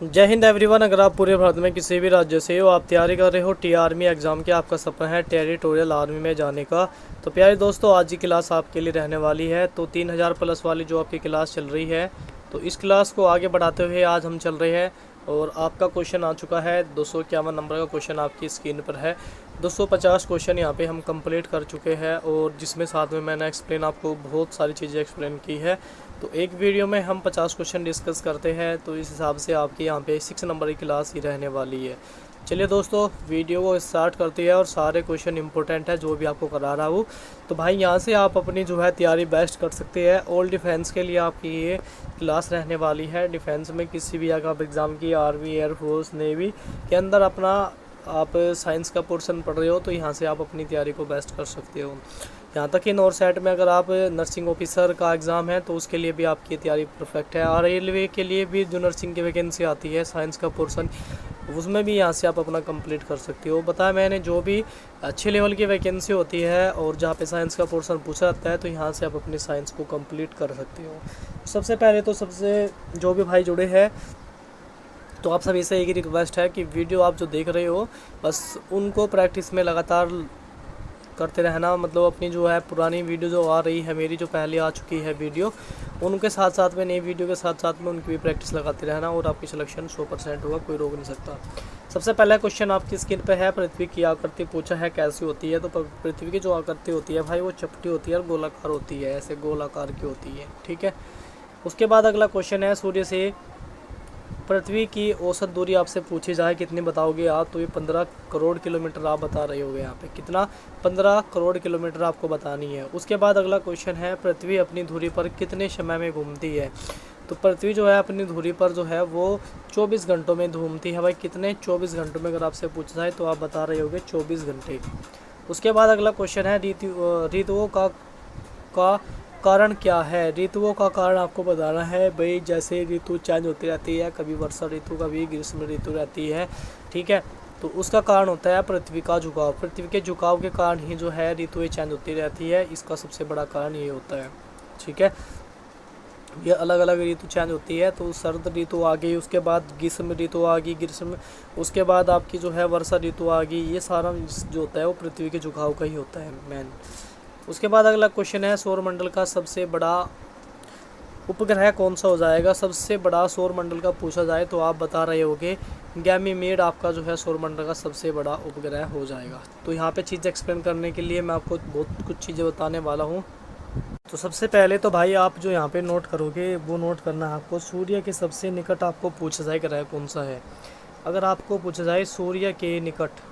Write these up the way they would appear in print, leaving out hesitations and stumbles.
जय हिंद एवरीवन। अगर आप पूरे भारत में किसी भी राज्य से हो, आप तैयारी कर रहे हो टी आर्मी एग्ज़ाम की, आपका सपना है टेरिटोरियल आर्मी में जाने का, तो प्यारे दोस्तों आज की क्लास आपके लिए रहने वाली है। तो 3000 प्लस वाली जो आपकी क्लास चल रही है, तो इस क्लास को आगे बढ़ाते हुए आज हम चल रहे हैं और आपका क्वेश्चन आ चुका है 251 नंबर का क्वेश्चन आपकी स्क्रीन पर है। 250 क्वेश्चन यहाँ पे हम कंप्लीट कर चुके हैं और जिसमें साथ में मैंने एक्सप्लेन आपको बहुत सारी चीज़ें एक्सप्लेन की है। तो एक वीडियो में हम 50 क्वेश्चन डिस्कस करते हैं, तो इस हिसाब से आपकी यहाँ पे 6 नंबर की क्लास ही रहने वाली है। चलिए दोस्तों वीडियो को स्टार्ट करते हैं और सारे क्वेश्चन इंपॉर्टेंट है जो भी आपको करा रहा हूँ। तो भाई यहाँ से आप अपनी जो है तैयारी बेस्ट कर सकते हैं। ऑल डिफेंस के लिए आपकी ये क्लास रहने वाली है। डिफेंस में किसी भी जगह आप एग्ज़ाम की, आर्मी, एयरफोर्स, नेवी के अंदर अपना आप साइंस का पोर्शन पढ़ रहे हो, तो यहाँ से आप अपनी तैयारी को बेस्ट कर सकते हो। यहाँ तक कि नॉर सेट में अगर आप नर्सिंग ऑफिसर का एग्ज़ाम है तो उसके लिए भी आपकी तैयारी परफेक्ट है। और रेलवे के लिए भी जो नर्सिंग की वैकेंसी आती है साइंस का पोर्शन, उसमें भी यहाँ से आप अपना कंप्लीट कर सकते हो। बताया मैंने, जो भी अच्छे लेवल की वैकेंसी होती है और जहाँ पे साइंस का पोर्शन पूछा जाता है, तो यहाँ से आप अपनी साइंस को कंप्लीट कर सकते हो। सबसे पहले तो सबसे जो भी भाई जुड़े हैं, तो आप सभी से एक ही रिक्वेस्ट है कि वीडियो आप जो देख रहे हो बस उनको प्रैक्टिस में लगातार करते रहना। मतलब अपनी जो है पुरानी वीडियो जो आ रही है, मेरी जो पहले आ चुकी है वीडियो, उनके साथ साथ में नई वीडियो के साथ साथ में उनकी भी प्रैक्टिस लगाते रहना और आपकी सिलेक्शन 100% होगा, कोई रोक नहीं सकता। सबसे पहला क्वेश्चन आपकी स्क्रीन पे है, पृथ्वी की आकृति पूछा है कैसी होती है। तो पृथ्वी की जो आकृति होती है भाई वो चपटी होती है और गोलाकार होती है, ऐसे गोलाकार की होती है, ठीक है। उसके बाद अगला क्वेश्चन है, सूर्य से पृथ्वी की औसत दूरी आपसे पूछी जाए कितनी बताओगे आप, तो ये 15 करोड़ किलोमीटर आप बता रहे होगे। यहाँ पे कितना, 15 करोड़ किलोमीटर आपको बतानी है। उसके बाद अगला क्वेश्चन है, पृथ्वी अपनी धुरी पर कितने समय में घूमती है। तो पृथ्वी जो है अपनी धुरी पर जो है वो 24 घंटों में घूमती है। भाई कितने, 24 घंटों में अगर आपसे पूछा जाए तो आप बता रहे होगे 24 घंटे। उसके बाद अगला क्वेश्चन है, ऋतुओं का कारण क्या है। ऋतुओं का कारण आपको बताना है। भाई जैसे ऋतु चेंज होती रहती है, कभी वर्षा ऋतु, कभी ग्रीष्म ऋतु रहती है, ठीक है। तो उसका कारण होता है पृथ्वी का झुकाव। पृथ्वी के झुकाव के कारण ही जो है ऋतुएं चेंज होती रहती है, इसका सबसे बड़ा कारण ये होता है, ठीक है। ये अलग अलग ऋतु चेंज होती है, तो शरद ऋतु आ गई, उसके बाद ग्रीष्म ऋतु आ गई, ग्रीष्म, उसके बाद आपकी जो है वर्षा ऋतु आ गई। ये सारा जो होता है वो पृथ्वी के झुकाव का ही होता है मेन। उसके बाद अगला क्वेश्चन है, सौरमंडल का सबसे बड़ा उपग्रह कौन सा हो जाएगा। सबसे बड़ा सौरमंडल का पूछा जाए तो आप बता रहे होगे गैमीमेड आपका जो है सौरमंडल का सबसे बड़ा उपग्रह हो जाएगा। तो यहाँ पे चीज़ एक्सप्लेन करने के लिए मैं आपको बहुत कुछ चीज़ें बताने वाला हूँ। तो सबसे पहले तो भाई आप जो यहाँ पे नोट करोगे वो नोट करना है आपको, सूर्य के सबसे निकट आपको पूछा जाए ग्रह कौन सा है। अगर आपको पूछा जाए सूर्य के निकट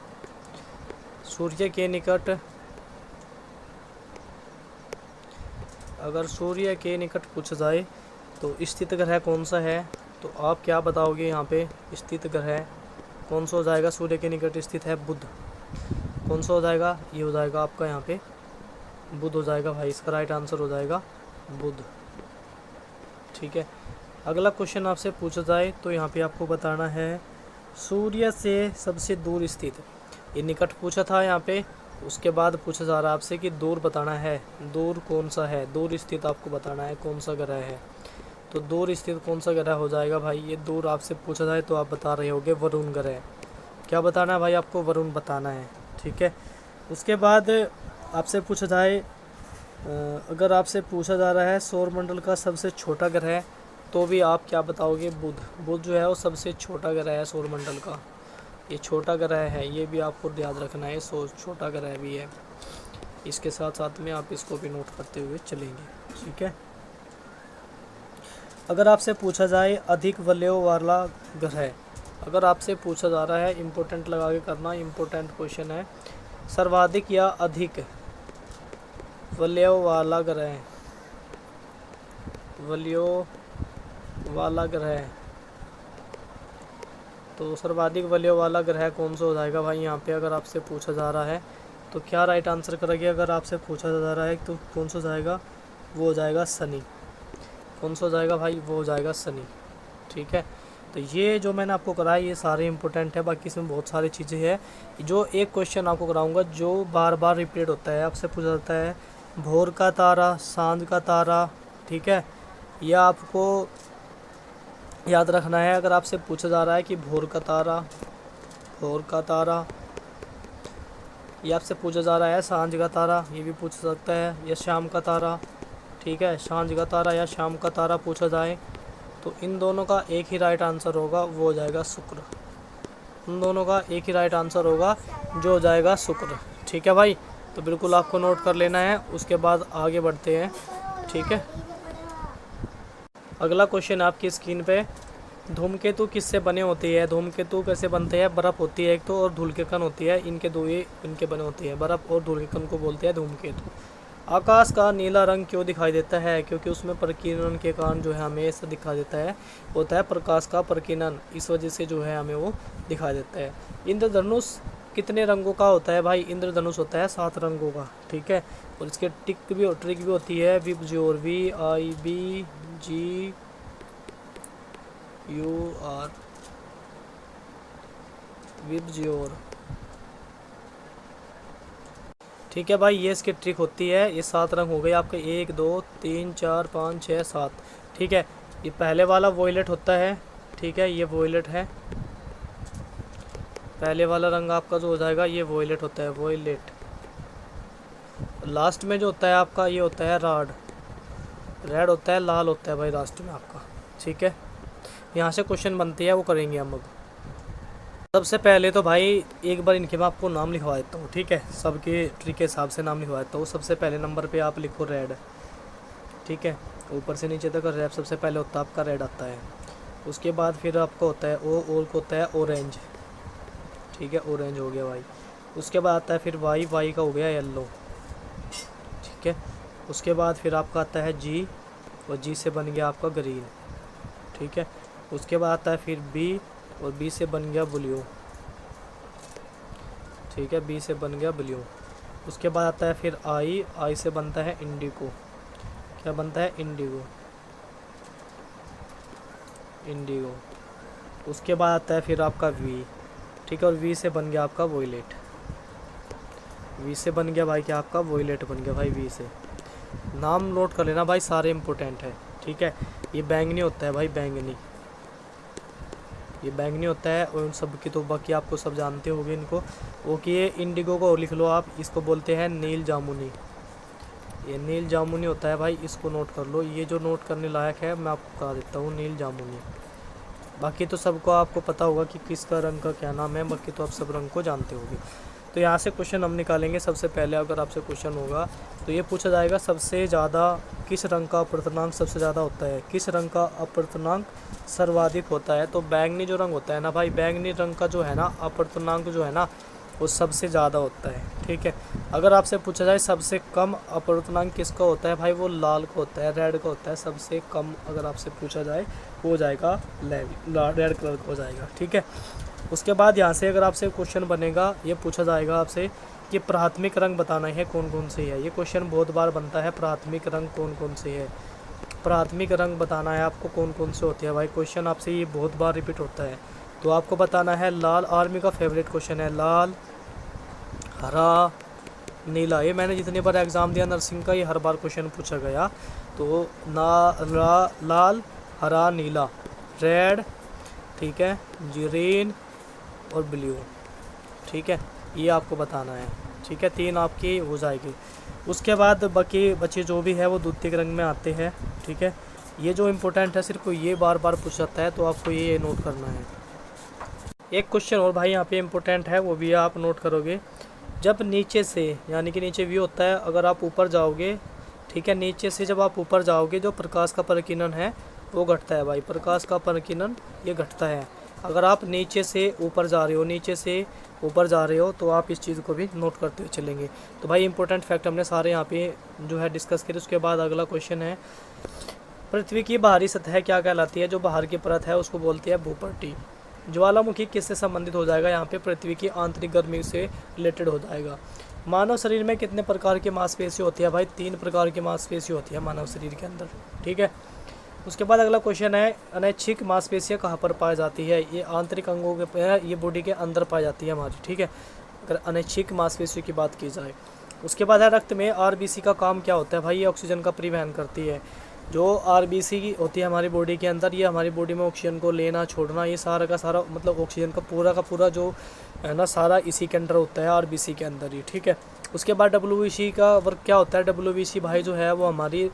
अगर सूर्य के निकट पूछा जाए तो स्थित ग्रह कौन सा है, तो आप क्या बताओगे। यहाँ पे स्थित ग्रह कौन सा हो जाएगा, सूर्य के निकट स्थित है बुध। कौन सा हो जाएगा, ये हो जाएगा आपका यहाँ पे बुध हो जाएगा भाई, इसका राइट आंसर हो जाएगा बुध, ठीक है। अगला क्वेश्चन आपसे पूछा जाए तो यहाँ पे आपको बताना है सूर्य से सबसे दूर स्थित, ये निकट पूछा था यहाँ पे। उसके बाद पूछा जा रहा है आपसे कि दूर बताना है, दूर कौन सा है, दूर स्थित आपको बताना है कौन सा ग्रह है। तो दूर स्थित कौन सा ग्रह हो जाएगा भाई, ये दूर आपसे पूछा जाए तो आप बता रहे होगे वरुण ग्रह। क्या बताना है भाई, आपको वरुण बताना है, ठीक है। उसके बाद आपसे पूछा जाए, अगर आपसे पूछा जा रहा है सौरमंडल का सबसे छोटा ग्रह, तो भी आप क्या बताओगे, बुध। बुध जो है वो सबसे छोटा ग्रह है सौरमंडल का, ये छोटा ग्रह है, ये भी आपको याद रखना है, छोटा ग्रह भी है। इसके साथ साथ में आप इसको भी नोट करते हुए चलेंगे, ठीक है। अगर आपसे पूछा जाए अधिक वलयों वाला ग्रह, अगर आपसे पूछा जा रहा है, इम्पोर्टेंट लगा के करना, इम्पोर्टेंट क्वेश्चन है, सर्वाधिक या अधिक वलयों वाला ग्रह, वलयों वाला ग्रह, तो सर्वाधिक वलयों वाला ग्रह कौन सा हो जाएगा भाई। यहाँ पे अगर आपसे पूछा जा रहा है तो क्या राइट आंसर करोगे। अगर आपसे पूछा जा रहा है तो कौन सा जाएगा, वो हो जाएगा शनि। कौन सा हो जाएगा भाई, वो हो जाएगा शनि, ठीक है। तो ये जो मैंने आपको कराया ये सारे इंपॉर्टेंट है, बाकी इसमें बहुत सारी चीज़ें हैं। जो एक क्वेश्चन आपको कराऊंगा जो बार बार रिपीट होता है, आपसे पूछा जाता है भोर का तारा, सांझ का तारा, ठीक है, या आपको याद रखना है। अगर आपसे पूछा जा रहा है कि भोर का तारा, भोर का तारा, ये आपसे पूछा जा रहा है सांझ का तारा, ये भी पूछ सकता है, या शाम का तारा। ठीक है, सांझ का तारा या शाम का तारा पूछा जाए तो इन दोनों का एक ही राइट आंसर होगा, वो हो जाएगा शुक्र। उन दोनों का एक ही राइट आंसर होगा, जो हो जाएगा शुक्र। ठीक है भाई, तो बिल्कुल आपको नोट कर लेना है। उसके बाद आगे बढ़ते हैं। ठीक है, अगला क्वेश्चन आपकी स्क्रीन पे, धूमकेतु किससे बने होते हैं? धूमकेतु कैसे बनते हैं? बर्फ़ होती है एक तो, और धूल के कण होती है, इनके दो ही इनके बने होते हैं। बर्फ़ और धूल के कण को बोलते हैं धूमकेतु। आकाश का नीला रंग क्यों दिखाई देता है? क्योंकि उसमें प्रकीर्णन के कारण जो है हमें ऐसा दिखाई देता है, होता है प्रकाश का प्रकीर्णन, इस वजह से जो है हमें वो दिखाई देता है। इंद्रधनुष कितने रंगों का होता है भाई? इंद्रधनुष होता है 7 रंगों का। ठीक है, और इसके ट्रिक भी होती है, विबज्योर, VIBGUR, विबज्योर। ठीक है भाई, ये इसकी ट्रिक होती है। ये 7 रंग हो गए आपके, 1 2 3 4 5 6 7। ठीक है, ये पहले वाला वोयलेट होता है। ठीक है, ये वोयलेट है, पहले वाला रंग आपका जो हो जाएगा ये वोयलेट होता है, वोयलेट। लास्ट में जो होता है आपका ये होता है राड, रेड होता है, लाल होता है भाई लास्ट में आपका। ठीक है, यहाँ से क्वेश्चन बनती है, वो करेंगे हम अब। सबसे पहले तो भाई एक बार इनके मैं आपको नाम लिखवा देता हूँ। ठीक है, सबके ट्रिक के हिसाब से नाम लिखवा देता हूँ। सबसे पहले नंबर पे आप लिखो रेड। ठीक है, ऊपर से नीचे तक रेड सबसे पहले होता है आपका, रेड आता है। उसके बाद फिर आपका होता है और को होता है ऑरेंज। ठीक है, ऑरेंज हो गया भाई। उसके बाद आता है फिर वाई का हो गया येल्लो। ठीक है, उसके बाद फिर आपका आता है जी, और जी से बन गया आपका ग्रीन। ठीक है, उसके बाद आता है फिर बी, और बी से बन गया ब्लू। ठीक है, बी से बन गया ब्लू। उसके बाद आता है फिर आई से बनता है इंडिगो। क्या बनता है? Indigo, Indigo. उसके बाद आता है फिर आपका वी। ठीक है, और वी से बन गया आपका वोयलेट। वी से बन गया भाई क्या आपका? वोयलेट बन गया भाई वी से। नाम नोट कर लेना भाई, सारे इंपॉर्टेंट है। ठीक है, ये बैंगनी होता है भाई, बैंगनी, ये बैंगनी होता है। और उन सब की तो बाकी आपको सब जानते होंगे इनको। वो कि ये इंडिगो को लिख लो आप, इसको बोलते हैं नील जामुनी। ये नील जामुनी होता है भाई, इसको नोट कर लो। ये जो नोट करने लायक है मैं आपको बता देता हूँ, नील जामुनी। बाकी तो सबको आपको पता होगा कि किसका रंग का क्या नाम है, बाकी तो आप सब रंग को जानते होंगे। तो यहाँ से क्वेश्चन हम निकालेंगे। सबसे पहले अगर आपसे क्वेश्चन होगा तो ये पूछा जाएगा, सबसे ज़्यादा किस रंग का अपवर्तनांक सबसे ज़्यादा होता है? किस रंग का अपवर्तनांक सर्वाधिक होता है? तो बैंगनी जो रंग होता है ना भाई, बैंगनी रंग का जो है ना अपवर्तनांक जो है ना वो सबसे ज़्यादा होता है। ठीक है, अगर आपसे पूछा जाए सबसे कम अपवर्तनांक किसका होता है भाई, वो लाल का होता है, रेड का होता है सबसे कम। अगर आपसे पूछा जाए वो हो जाएगा रेड कलर का हो जाएगा। ठीक है, उसके बाद यहाँ से अगर आपसे क्वेश्चन बनेगा, ये पूछा जाएगा आपसे कि प्राथमिक रंग बताना है कौन कौन से है। ये क्वेश्चन बहुत बार बनता है, प्राथमिक रंग कौन कौन से है, प्राथमिक रंग बताना है आपको कौन कौन से होते हैं भाई। क्वेश्चन आपसे ये बहुत बार रिपीट होता है, तो आपको बताना है लाल। आर्मी का फेवरेट क्वेश्चन है, लाल, हरा, नीला। ये मैंने जितनी बार एग्ज़ाम दिया नर्सिंग का, ये हर बार क्वेश्चन पूछा गया। तो लाल, हरा, नीला, रेड, ठीक है, ग्रीन और ब्लू। ठीक है, ये आपको बताना है। ठीक है, 3 आपकी हो जाएगी। उसके बाद बाकी बच्चे जो भी है वो द्वितीयक रंग में आते हैं। ठीक है, ये जो इम्पोर्टेंट है सिर्फ ये बार बार पूछ जाता है, तो आपको ये नोट करना है। एक क्वेश्चन और भाई यहाँ पे इम्पोर्टेंट है, वो भी आप नोट करोगे। जब नीचे से, यानी कि नीचे व्यू होता है, अगर आप ऊपर जाओगे, ठीक है, नीचे से जब आप ऊपर जाओगे जो प्रकाश का प्रकीर्णन है वो घटता है भाई, प्रकाश का प्रकीर्णन ये घटता है। अगर आप नीचे से ऊपर जा रहे हो, नीचे से ऊपर जा रहे हो, तो आप इस चीज़ को भी नोट करते हुए चलेंगे। तो भाई इंपॉर्टेंट फैक्ट हमने सारे यहाँ पे जो है डिस्कस किए। उसके बाद अगला क्वेश्चन है, पृथ्वी की बाहरी सतह क्या कहलाती है? जो बाहर की परत है उसको बोलते हैं भूपट्टी। ज्वालामुखी किससे संबंधित हो जाएगा? यहाँ पे पृथ्वी की आंतरिक गर्मी से रिलेटेड हो जाएगा। मानव शरीर में कितने प्रकार की मांसपेशी होती है भाई? 3 प्रकार की मांसपेशी होती है मानव शरीर के अंदर। ठीक है, उसके बाद अगला क्वेश्चन है, अनैच्छिक मांसपेशियाँ कहाँ पर पाई जाती है? ये आंतरिक अंगों के, ये बॉडी के अंदर पाई जाती है हमारी। ठीक है, अगर अनैच्छिक मांसपेशियों की बात की जाए। उसके बाद है, रक्त में आरबीसी का काम क्या होता है भाई? ये ऑक्सीजन का परिवहन करती है। जो आरबीसी की होती है हमारी बॉडी के अंदर, ये हमारी बॉडी में ऑक्सीजन को लेना छोड़ना, ये सारा का सारा मतलब ऑक्सीजन का पूरा जो है ना सारा इसी के अंदर होता है, आरबीसी के अंदर ही। ठीक है, उसके बाद डब्ल्यूबीसी का वर्क क्या होता है। डब्ल्यूबीसी भाई जो है वो हमारी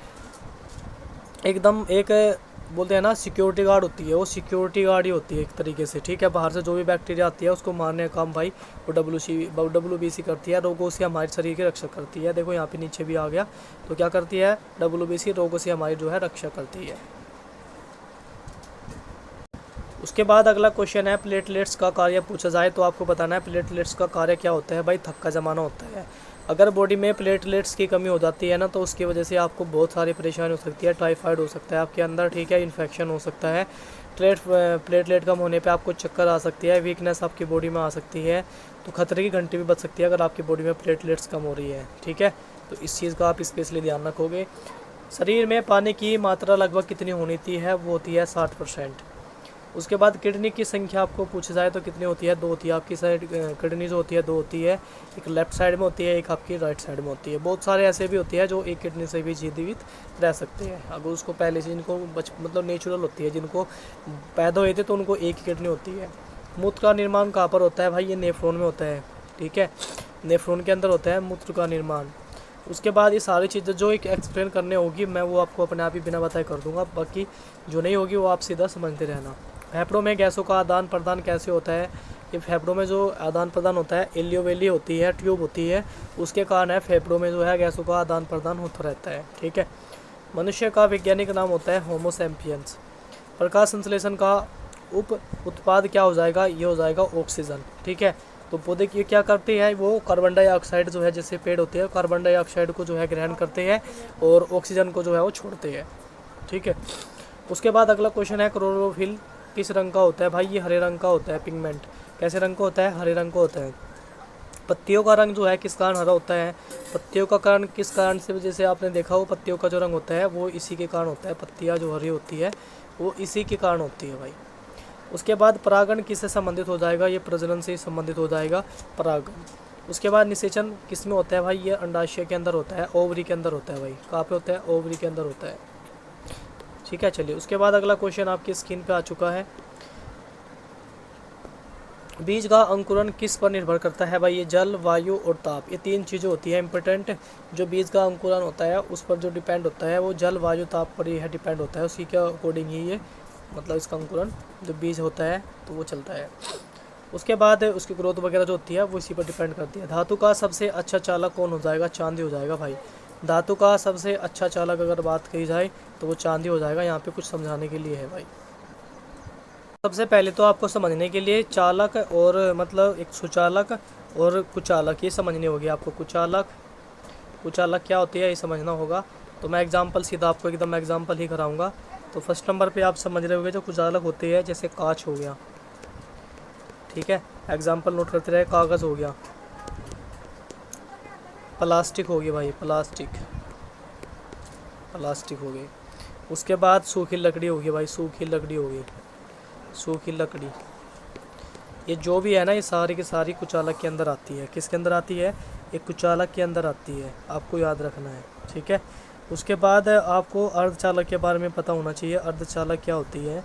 एकदम एक बोलते हैं ना सिक्योरिटी गार्ड होती है, वो सिक्योरिटी गार्ड ही होती है एक तरीके से। ठीक है, बाहर से जो भी बैक्टीरिया आती है उसको मारने का काम भाई वो डब्ल्यूबीसी करती है। रोगों से हमारे शरीर की रक्षा करती है। देखो यहाँ पे नीचे भी आ गया, तो क्या करती है डब्ल्यूबीसी, रोगों से हमारी जो है रक्षा करती है। उसके बाद अगला क्वेश्चन है प्लेटलेट्स का कार्य पूछा जाए तो आपको बताना है प्लेटलेट्स का कार्य क्या होता है। भाई थक्का जमाना होता है। अगर बॉडी में प्लेटलेट्स की कमी हो जाती है ना तो उसकी वजह से आपको बहुत सारी परेशानी हो सकती है। टाइफाइड हो सकता है आपके अंदर, ठीक है, इन्फेक्शन हो सकता है। प्लेटलेट कम होने पे आपको चक्कर आ सकती है, वीकनेस आपकी बॉडी में आ सकती है, तो खतरे की घंटी भी बच सकती है अगर आपकी बॉडी में प्लेटलेट्स कम हो रही है। ठीक है, तो इस चीज़ का आप स्पेशली ध्यान रखोगे। शरीर में पानी की मात्रा लगभग कितनी होनी है, वो होती है 60%। उसके बाद किडनी की संख्या आपको पूछा जाए तो कितनी होती है, 2 होती है। आपकी साइड किडनी जो होती है 2 होती है, एक लेफ्ट साइड में होती है, एक आपकी राइट साइड में होती है। बहुत सारे ऐसे भी होते हैं जो एक किडनी से भी जीवित रह सकते हैं, अगर उसको पहले से जिनको मतलब नेचुरल होती है, जिनको पैदा हुए थे तो उनको एक ही किडनी होती है। मूत्र का निर्माण कहाँ पर होता है भाई, ये नेफ्रॉन में होता है। ठीक है, नेफ्रॉन के अंदर होता है मूत्र का निर्माण। उसके बाद ये सारी चीज़ें जो एक एक्सप्लेन करने होगी मैं वो आपको अपने आप ही बिना बताए कर दूंगा, बाकी जो नहीं होगी वो आप सीधा समझते रहना। फेफड़ों में गैसों का आदान प्रदान कैसे होता है। ये फेफड़ों में जो आदान प्रदान होता है, एलियोवेली होती है, ट्यूब होती है, उसके कारण है फेफड़ों में जो है गैसों का आदान प्रदान होता रहता है। ठीक है, मनुष्य का वैज्ञानिक नाम होता है होमो सैपियंस। प्रकाश संश्लेषण का उप उत्पाद क्या हो जाएगा, ये हो जाएगा ऑक्सीजन। ठीक है, तो पौधे की क्या करते हैं, वो कार्बन डाइऑक्साइड जो है, जैसे पेड़ होते हैं कार्बन डाइऑक्साइड को जो है ग्रहण करते हैं और ऑक्सीजन को जो है वो छोड़ते हैं। ठीक है, उसके बाद अगला क्वेश्चन है क्लोरोफिल किस रंग का होता है। भाई ये हरे रंग का होता है। पिगमेंट कैसे रंग का होता है, हरे रंग का होता है। पत्तियों का रंग जो है किस कारण हरा होता है, पत्तियों का कारण किस कारण से, जैसे आपने देखा हो पत्तियों का जो रंग होता है वो इसी के कारण होता है। पत्तियाँ जो हरी होती है वो इसी के कारण होती है भाई। उसके बाद परागण किससे संबंधित हो जाएगा, ये प्रजनन से संबंधित हो जाएगा परागण। उसके बाद निषेचन किस में होता है भाई, ये अंडाशय के अंदर होता है, ओवरी के अंदर होता है भाई। कहाँ पे होता है, ओवरी के अंदर होता है। ठीक है, चलिए उसके बाद अगला क्वेश्चन आपकी स्क्रीन पे आ चुका है। बीज का अंकुरण किस पर निर्भर करता है भाई, ये जल, वायु और ताप, ये 3 चीज़ें होती है इंपॉर्टेंट। जो बीज का अंकुरण होता है उस पर जो डिपेंड होता है वो जल, वायु, ताप पर ही डिपेंड होता है। उसी के अकॉर्डिंग ही ये मतलब इसका अंकुरण जो बीज होता है तो वो चलता है। उसके बाद उसकी ग्रोथ वगैरह जो होती है वो इसी पर डिपेंड करती है। धातु का सबसे अच्छा चालक कौन हो जाएगा, चांदी हो जाएगा भाई। धातु का सबसे अच्छा चालक अगर बात कही जाए तो वो चांदी हो जाएगा। यहाँ पे कुछ समझाने के लिए है भाई। सबसे पहले तो आपको समझने के लिए चालक और मतलब एक सुचालक और कुचालक ये समझनी होगी आपको। कुचालक क्या होती है ये समझना होगा। तो मैं एग्जांपल सीधा आपको एकदम एग्जांपल ही कराऊंगा। तो फर्स्ट नंबर पे आप समझ रहे होंगे जो कुचालक होते हैं, जैसे कांच हो गया। ठीक है, एग्जांपल नोट करते रहे। कागज़ हो गया, प्लास्टिक होगी भाई, प्लास्टिक हो गई। उसके बाद सूखी लकड़ी होगी भाई, सूखी लकड़ी। ये जो भी है ना ये सारी की सारी कुचालक के अंदर आती है। किसके अंदर आती है, ये कुचालक के अंदर आती है, आपको याद रखना है। ठीक है, उसके बाद आपको अर्धचालक के बारे में पता होना चाहिए। अर्धचालक क्या होती है,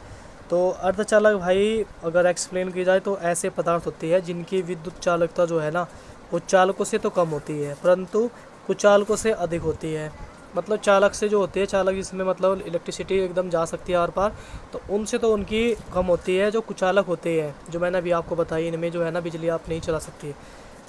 तो अर्धचालक भाई अगर एक्सप्लेन की जाए तो ऐसे पदार्थ होती है जिनकी विद्युत चालकता जो है ना वो चालकों से तो कम होती है परंतु कुचालकों से अधिक होती है। मतलब चालक से जो होती है, चालक जिसमें मतलब इलेक्ट्रिसिटी एकदम जा सकती है आर पार, तो उनसे तो उनकी कम होती है। जो कुचालक होते हैं जो मैंने अभी आपको बताई, इनमें जो है ना बिजली आप नहीं चला सकती।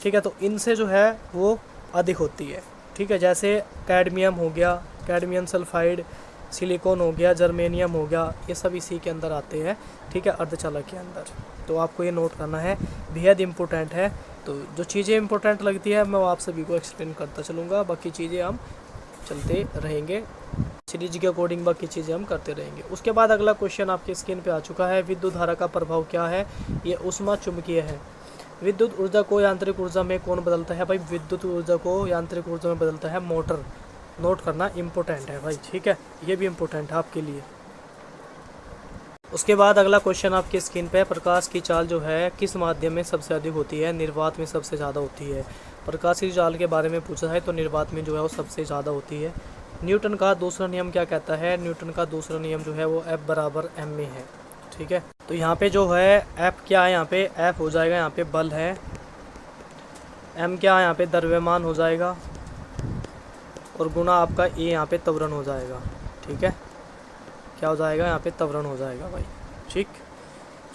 ठीक है, तो इनसे जो है वो अधिक होती है। ठीक है, जैसे कैडमियम हो गया, कैडमियम सल्फाइड, सिलिकॉन हो गया, जर्मेनियम हो गया, ये सब इसी के अंदर आते हैं। ठीक है, अर्धचालक के अंदर। तो आपको ये नोट करना है, बेहद इम्पोर्टेंट है। तो जो चीज़ें इंपॉर्टेंट लगती है मैं वो आप सभी को एक्सप्लेन करता चलूँगा, बाकी चीज़ें हम चलते रहेंगे सीरीज के अकॉर्डिंग, बाकी चीज़ें हम करते रहेंगे। उसके बाद अगला क्वेश्चन आपके स्क्रीन पे आ चुका है। विद्युत धारा का प्रभाव क्या है, ये उष्मा चुंबकीय है। विद्युत ऊर्जा को यांत्रिक ऊर्जा में कौन बदलता है भाई, विद्युत ऊर्जा को यांत्रिक ऊर्जा में बदलता है मोटर। नोट करना इम्पोर्टेंट है भाई। ठीक है, ये भी इम्पोर्टेंट है आपके लिए। उसके बाद अगला क्वेश्चन आपकी स्क्रीन पे, प्रकाश की चाल जो है किस माध्यम में सबसे अधिक होती है, निर्वात में सबसे ज़्यादा होती है। प्रकाश की चाल के बारे में पूछा है तो निर्वात में जो है वो सबसे ज़्यादा होती है। न्यूटन का दूसरा नियम क्या कहता है? न्यूटन का दूसरा नियम जो है वो F बराबर m में है। ठीक है, तो यहाँ पे जो है F क्या है, यहाँ पे F हो जाएगा यहाँ पे बल है, m क्या है यहाँ पे द्रव्यमान हो जाएगा, और गुना आपका a यहाँ पे त्वरण हो जाएगा। ठीक है, क्या हो जाएगा यहाँ पे त्वरण हो जाएगा भाई। ठीक,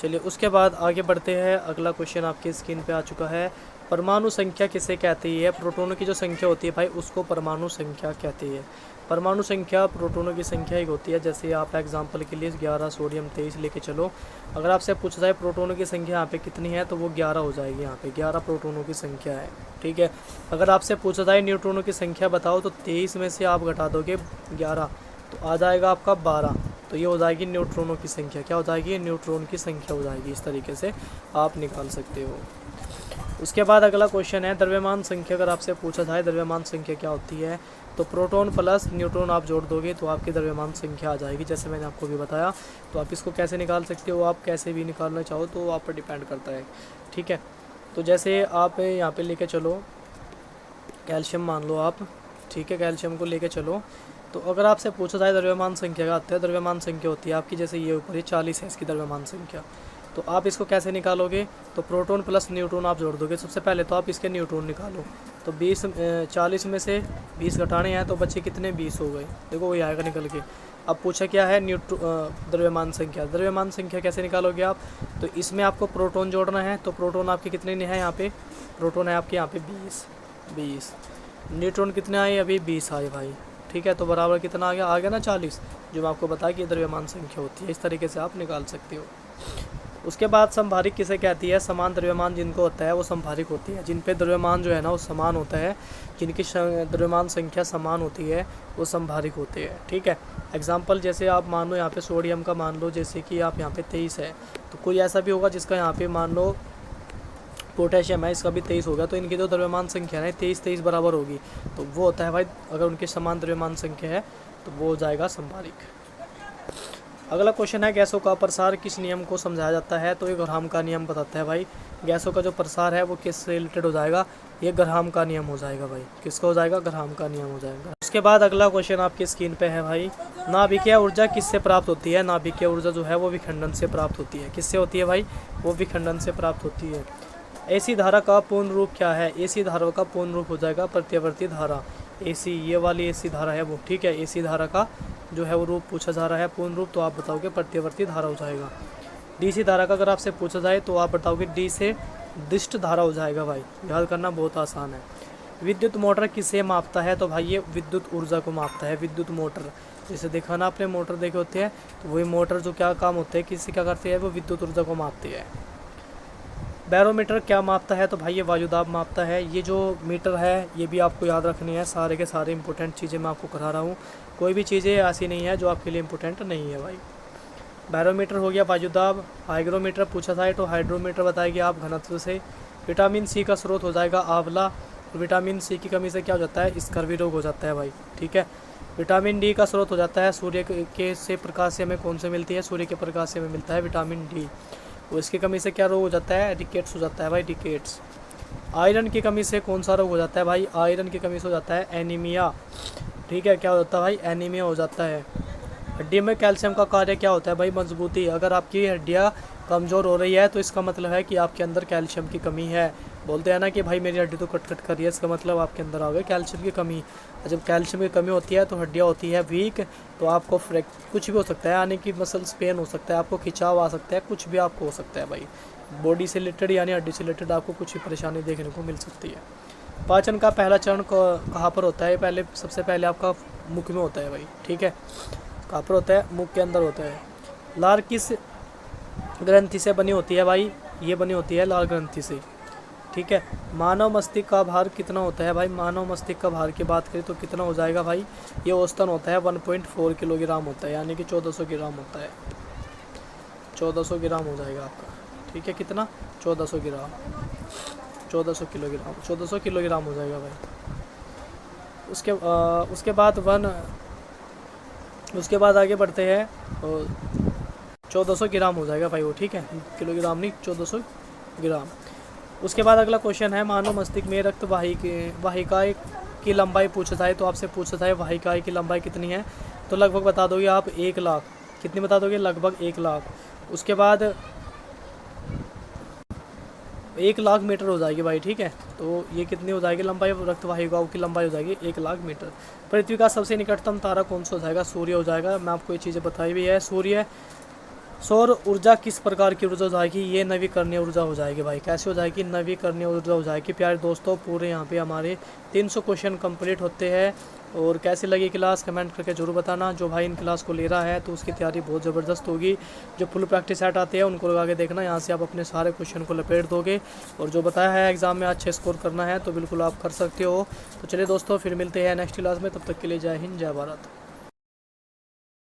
चलिए उसके बाद आगे बढ़ते हैं। अगला क्वेश्चन आपकी स्क्रीन पे आ चुका है। परमाणु संख्या किसे कहती है? प्रोटोनों की जो संख्या होती है भाई उसको परमाणु संख्या कहती है। परमाणु संख्या प्रोटोनों की संख्या एक होती है। जैसे आप एग्जांपल के लिए 11 सोडियम 23 लेके चलो, अगर आपसे पूछा जाए प्रोटोनों की संख्या यहाँ पे कितनी है तो वो 11 हो जाएगी। यहाँ पे 11 प्रोटोनों की संख्या है। ठीक है, अगर आपसे पूछा जाए न्यूट्रॉनों की संख्या बताओ तो 23 में से आप घटा दोगे 11 तो आ जाएगा आपका 12। तो ये हो जाएगी न्यूट्रॉनों की संख्या। क्या हो जाएगी? न्यूट्रॉन की संख्या हो जाएगी। इस तरीके से आप निकाल सकते हो। उसके बाद अगला क्वेश्चन है द्रव्यमान संख्या। अगर आपसे पूछा जाए द्रव्यमान संख्या क्या होती है तो प्रोटॉन प्लस न्यूट्रॉन आप जोड़ दोगे तो आपकी द्रव्यमान संख्या आ जाएगी। जैसे मैंने आपको भी बताया, तो आप इसको कैसे निकाल सकते हो, आप कैसे भी निकालना चाहो तो आप पर डिपेंड करता है। ठीक है, तो जैसे आप यहाँ पे लेके चलो कैल्शियम मान लो आप। ठीक है, कैल्शियम को लेके चलो, तो अगर आपसे पूछा जाए द्रव्यमान संख्या का आता है, द्रव्यमान संख्या होती है आपकी, जैसे ये ऊपर ये 40 है इसकी द्रव्यमान संख्या। तो आप इसको कैसे निकालोगे? तो प्रोटॉन प्लस न्यूट्रॉन आप जोड़ दोगे। सबसे पहले तो आप इसके न्यूट्रॉन निकालो, तो 40 में से 20 घटाने हैं तो बच्चे कितने 20 हो गए। देखो वही आएगा निकल के। अब पूछा क्या है? द्रव्यमान संख्या। द्रव्यमान संख्या कैसे निकालोगे आप? तो इसमें आपको प्रोटॉन जोड़ना है, तो प्रोटॉन आपके कितने है यहाँ पे? प्रोटॉन है आपके यहाँ पे 20। न्यूट्रॉन कितने आए? अभी 20 आए भाई। ठीक है, तो बराबर कितना आ गया ना 40, जो मैं आपको बताया कि द्रव्यमान संख्या होती है। इस तरीके से आप निकाल सकते हो। उसके बाद संभारिक किसे कहती है? समान द्रव्यमान जिनको होता है वो संभारिक होती है। जिन पे द्रव्यमान जो है ना वो समान होता है, जिनकी द्रव्यमान संख्या समान होती है वो संभारिक होते हैं। ठीक है, एग्जाम्पल जैसे आप मान लो यहाँ पे सोडियम का मान लो, जैसे कि आप यहाँ पे 23 है, तो कोई ऐसा भी होगा जिसका यहाँ पे मान लो पोटेशियम है, इसका भी 23 होगा, तो इनकी जो द्रव्यमान संख्या है 23 बराबर होगी, तो वो होता है भाई, अगर उनकी समान द्रव्यमान संख्या है तो वो हो जाएगा संभारिक। अगला क्वेश्चन है गैसों का प्रसार किस नियम को समझाया जाता है? तो ये ग्राहम का नियम बताता है भाई। गैसों का जो प्रसार है वो किससे रिलेटेड हो जाएगा? ये ग्राहम का नियम हो जाएगा भाई। किसका हो जाएगा? ग्राहम का नियम हो जाएगा। उसके बाद अगला क्वेश्चन आपकी स्क्रीन पे है भाई, नाभिकीय ऊर्जा किससे प्राप्त होती है? नाभिकीय ऊर्जा जो है वो विखंडन से प्राप्त होती है। किससे होती है भाई? वो विखंडन से प्राप्त होती है। एसी धारा का पूर्ण रूप क्या है? एसी धारा का पूर्ण रूप हो जाएगा प्रत्यावर्ती धारा। एसी, ये वाली एसी धारा है वो। ठीक है, एसी धारा का जो है वो रूप पूछा जा रहा है पूर्ण रूप, तो आप बताओगे प्रत्यावर्ती धारा हो जाएगा। डीसी धारा का अगर आपसे पूछा जाए तो आप बताओगे डी से दिष्ट धारा हो जाएगा भाई। याद करना बहुत आसान है। विद्युत मोटर किसे मापता है? तो भाई ये विद्युत ऊर्जा को मापता है। विद्युत मोटर, जैसे देखा ना आपने मोटर देखे होते हैं, तो वही मोटर जो क्या काम होते हैं, किससे क्या करते हैं, वो विद्युत ऊर्जा को मापती है। बैरोमीटर क्या मापता है? तो भाई ये वायुदाब मापता है। ये जो मीटर है ये भी आपको याद रखनी है। सारे के सारे इंपॉर्टेंट चीज़ें मैं आपको करा रहा हूँ, कोई भी चीज़ें ऐसी नहीं है जो आपके लिए इंपॉर्टेंट नहीं है भाई। बैरोमीटर हो गया वायुदाब। हाइग्रोमीटर पूछा था तो हाइड्रोमीटर बताएगी आप घनत्व से। विटामिन सी का स्रोत हो जाएगा आंवला। विटामिन सी की कमी से क्या हो जाता है? स्कर्वी रोग हो जाता है भाई। ठीक है, विटामिन डी का स्रोत हो जाता है सूर्य के से प्रकाश से हमें कौन से मिलती है? सूर्य के प्रकाश से हमें मिलता है विटामिन डी। वो इसकी कमी से क्या रोग हो जाता है? रिकेट्स हो जाता है भाई, रिकेट्स। आयरन की कमी से कौन सा रोग हो जाता है भाई? आयरन की कमी से हो जाता है एनीमिया। ठीक है, क्या हो जाता है भाई? एनीमिया हो जाता है। हड्डी में कैल्शियम का कार्य क्या होता है भाई? मजबूती। अगर आपकी हड्डियाँ कमज़ोर हो रही है तो इसका मतलब है कि आपके अंदर कैल्शियम की कमी है। बोलते हैं ना कि भाई मेरी हड्डी तो कट कट कर रही है, इसका मतलब आपके अंदर आ गई कैल्शियम की कमी। जब कैल्शियम की कमी होती है तो हड्डियाँ होती है वीक, तो आपको कुछ भी हो सकता है, यानी कि मसल्स पेन हो सकता है, आपको खिंचाव आ सकता है, कुछ भी आपको हो सकता है भाई। बॉडी से रिलेटेड यानी हड्डी से रिलेटेड आपको कुछ भी परेशानी देखने को मिल सकती है। पाचन का पहला चरण कहाँ पर होता है? पहले सबसे पहले आपका मुख में होता है भाई। ठीक है, कहाँ पर होता है? मुख के अंदर होता है। लार किस ग्रंथि से बनी होती है भाई? ये बनी होती है लार ग्रंथि से। ठीक है, मानव मस्तिष्क का भार कितना होता है भाई? मानव मस्तिष्क का भार की बात करें तो कितना हो जाएगा भाई? ये औसतन होता है 1.4 किलोग्राम होता है, यानी कि 1400 ग्राम होता है। 1400 ग्राम हो जाएगा आपका। ठीक है, कितना? 1400 ग्राम, 1400 किलोग्राम, 1400 किलोग्राम हो जाएगा भाई। उसके बाद आगे बढ़ते हैं। 1400 ग्राम हो जाएगा भाई वो। ठीक है, किलोग्राम नहीं, 1400 ग्राम। उसके बाद अगला क्वेश्चन है मानव मस्तिष्क में रक्त वाहिका की लंबाई पूछा जाए तो आपसे पूछा जाए वाहिकाएँ की लंबाई कितनी है, तो लगभग बता दोगे आप 1 लाख। कितनी बता दोगे? लगभग 1 लाख। उसके बाद 1 लाख मीटर हो जाएगी भाई, ठीक है। तो ये कितनी हो जाएगी लंबाई? रक्त वाहिकाओं की लंबाई हो जाएगी 1 लाख मीटर। पृथ्वी का सबसे निकटतम तारा कौन सा हो जाएगा? सूर्य हो जाएगा। मैं आपको ये चीज़ें बताई भी है। सूर्य। सौर ऊर्जा किस प्रकार की ऊर्जा हो जाएगी? ये नवीकरणीय ऊर्जा हो जाएगी भाई। कैसे हो जाएगी? नवीकरणीय ऊर्जा हो जाएगी। प्यारे दोस्तों, पूरे यहाँ पे हमारे 300 क्वेश्चन कंप्लीट होते हैं। और कैसी लगी क्लास कमेंट करके जरूर बताना। जो भाई इन क्लास को ले रहा है तो उसकी तैयारी बहुत ज़बरदस्त होगी। जो फुल प्रैक्टिस सेट आते हैं उनको लगा के देखना, यहाँ से आप अपने सारे क्वेश्चन को लपेट दोगे। और जो बताया है एग्ज़ाम में अच्छे स्कोर करना है तो बिल्कुल आप कर सकते हो। तो चलिए दोस्तों, फिर मिलते हैं नेक्स्ट क्लास में। तब तक के लिए जय हिंद, जय भारत।